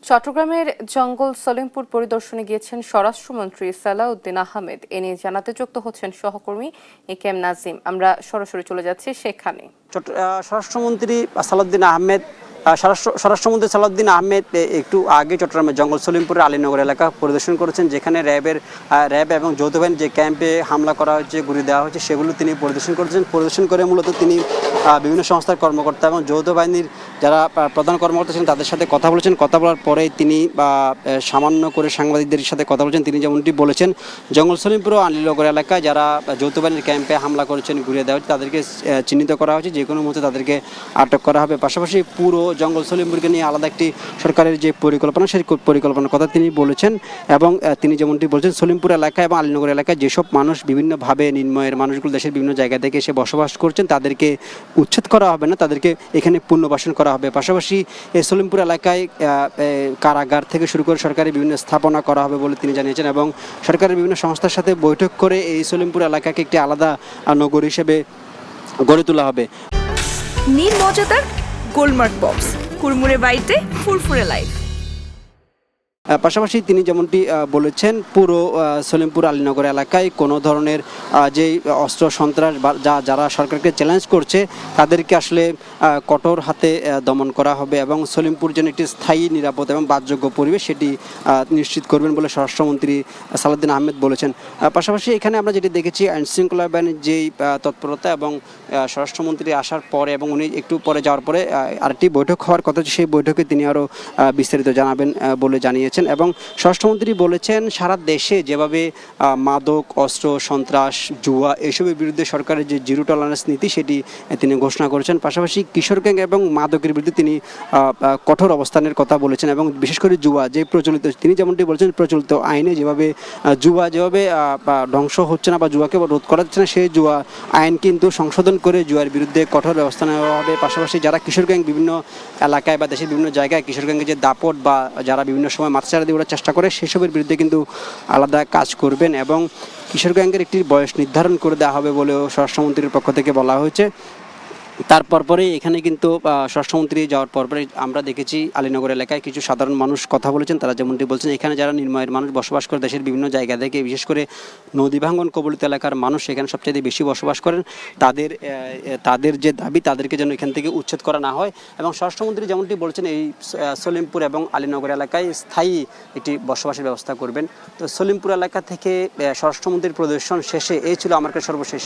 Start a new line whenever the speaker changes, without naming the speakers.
চট্টগ্রামের জঙ্গল সলিমপুর পরিদর্শনে গিয়েছেন স্বরাষ্ট্রমন্ত্রী সালাউদ্দিন আহমেদ। এ নিয়ে জানাতে যুক্ত হচ্ছেন সহকর্মী একেএম নাজিম। আমরা সরাসরি চলে যাচ্ছি সেখানে।
স্বরাষ্ট্রমন্ত্রী সালাউদ্দিন আহমেদ স্বরাষ্ট্রমন্ত্রী সালাউদ্দিন আহমেদ একটু আগে চট্টগ্রামের জঙ্গল সলিমপুরের আলীনগর এলাকা পরিদর্শন করেছেন, যেখানে র্যাব এবং যৌথ বাহিনীর যে ক্যাম্পে হামলা করা হয়েছে, গুলি দেওয়া হয়েছে, সেগুলো তিনি পরিদর্শন করেছেন। পরিদর্শন করে মূলত তিনি বিভিন্ন সংস্থার কর্মকর্তা এবং যৌথ বাহিনীর যারা প্রধান কর্মকর্তা ছিলেন তাদের সাথে কথা বলেছেন। কথা বলার পরেই তিনি সামান্য করে সাংবাদিকদের সাথে কথা বলেছেন। তিনি যেমনটি বলেছেন, জঙ্গল সলিমপুর ও আলীনগর এলাকায় যারা যৌথ বাহিনীর ক্যাম্পে হামলা করেছেন, গুলি দেওয়া হয়েছে, তাদেরকে চিহ্নিত করা হয়েছে, যে কোনো মুহূর্তে তাদেরকে আটক করা হবে। পাশাপাশি পুরো জঙ্গল সলিমপুরকে নিয়ে আলাদা একটি সরকারের যে পরিকল্পনা, সেই পরিকল্পনার কথা তিনি বলেছেন। এবং তিনি যেমনটি বলছেন, সলিমপুর এলাকায় এবং আলীনগর এলাকায় যেসব মানুষ বিভিন্নভাবে নিম্নয়ের মানুষগুলো দেশের বিভিন্ন জায়গা থেকে এসে বসবাস করছেন, তাদেরকে উচ্ছেদ করা হবে না, তাদেরকে এখানে পুনর্বাসন করা হবে। পাশাপাশি এই সলিমপুর এলাকায় কারাগার থেকে শুরু করে সরকারি বিভিন্ন স্থাপনা করা হবে বলে তিনি জানিয়েছেন। এবং সরকারের বিভিন্ন সংস্থার সাথে বৈঠক করে এই সলিমপুর এলাকাকে একটি আলাদা নগর হিসেবে গড়ে তোলা হবে।
নির্মজাদার গোলমার্ক বক্স, কুরমুরে বাইটে ফুরফুরে লাইফ।
পাশাপাশি তিনি যেমনটি বলেছেন, পুরো সলিমপুর আলীনগর এলাকায় কোনো ধরনের যে অস্ত্র সন্ত্রাস বা যারা সরকারকে চ্যালেঞ্জ করছে, তাদেরকে আসলে কঠোর হাতে দমন করা হবে এবং সলিমপুর যেন একটি স্থায়ী, নিরাপদ এবং বাসযোগ্য পরিবেশ, সেটি নিশ্চিত করবেন বলে স্বরাষ্ট্রমন্ত্রী সালাউদ্দিন আহমেদ বলেছেন। পাশাপাশি এখানে আমরা যেটি দেখেছি, আইনশৃঙ্খলা বাহিনীর যেই তৎপরতা এবং স্বরাষ্ট্রমন্ত্রী আসার পরে এবং উনি একটু পরে যাওয়ার পরে আরেকটি বৈঠক হওয়ার কথা, সেই বৈঠকে তিনি আরও বিস্তারিত জানাবেন বলে জানিয়েছেন। এবং স্বরাষ্ট্রমন্ত্রী বলেছেন, সারা দেশে যেভাবে মাদক, অস্ত্র, সন্ত্রাস, জুয়া এসবের বিরুদ্ধে সরকারের যে জিরো টলারেন্স নীতি, সেটি তিনি ঘোষণা করেছেন। পাশাপাশি কিশোর গ্যাং এবং মাদকের বিরুদ্ধে তিনি কঠোর অবস্থানের কথা বলেছেন। এবং বিশেষ করে জুয়া যে প্রচলিত, তিনি যেমনটি বলেছেন, প্রচলিত আইনে যেভাবে জুয়া ধ্বংস হচ্ছে না বা জুয়াকে রোধ করা যাচ্ছে না, সেই জুয়া আইন কিন্তু সংশোধন করে জুয়ার বিরুদ্ধে কঠোর ব্যবস্থা নেওয়া হবে। পাশাপাশি যারা কিশোর গ্যাং বিভিন্ন এলাকায় বা দেশের বিভিন্ন জায়গায় কিশোর গ্যাংয়ের যে দাপট বা যারা বিভিন্ন সময় মাথাচাড়া দিয়ে ওঠার চেষ্টা করে, সেসবের বিরুদ্ধে কিন্তু আলাদা কাজ করবেন। এবং কিশোর গ্যাংয়ের একটি বয়স নির্ধারণ করে দেওয়া হবে বলেও স্বরাষ্ট্রমন্ত্রীর পক্ষ থেকে বলা হয়েছে। তারপর পরেই এখানে কিন্তু স্বরাষ্ট্রমন্ত্রী যাওয়ার পরপরে আমরা দেখেছি আলীনগর এলাকায় কিছু সাধারণ মানুষ কথা বলেছেন। তারা যেমনটি বলছেন, এখানে যারা নিম্নয়ের মানুষ বসবাস করে দেশের বিভিন্ন জায়গা থেকে, বিশেষ করে নদী ভাঙ্গন কবলিত এলাকার মানুষ এখানে সবচেয়ে বেশি বসবাস করেন, তাদের যে দাবি, তাদেরকে যেন এখান থেকে উচ্ছেদ করা না হয়। এবং স্বরাষ্ট্রমন্ত্রী যেমনটি বলছেন, এই সলিমপুর এবং আলীনগর এলাকায় স্থায়ী একটি বসবাসের ব্যবস্থা করবেন। তো সলিমপুর এলাকা থেকে স্বরাষ্ট্রমন্ত্রীর পরিদর্শন শেষে এই ছিল আমার কাছে সর্বশেষ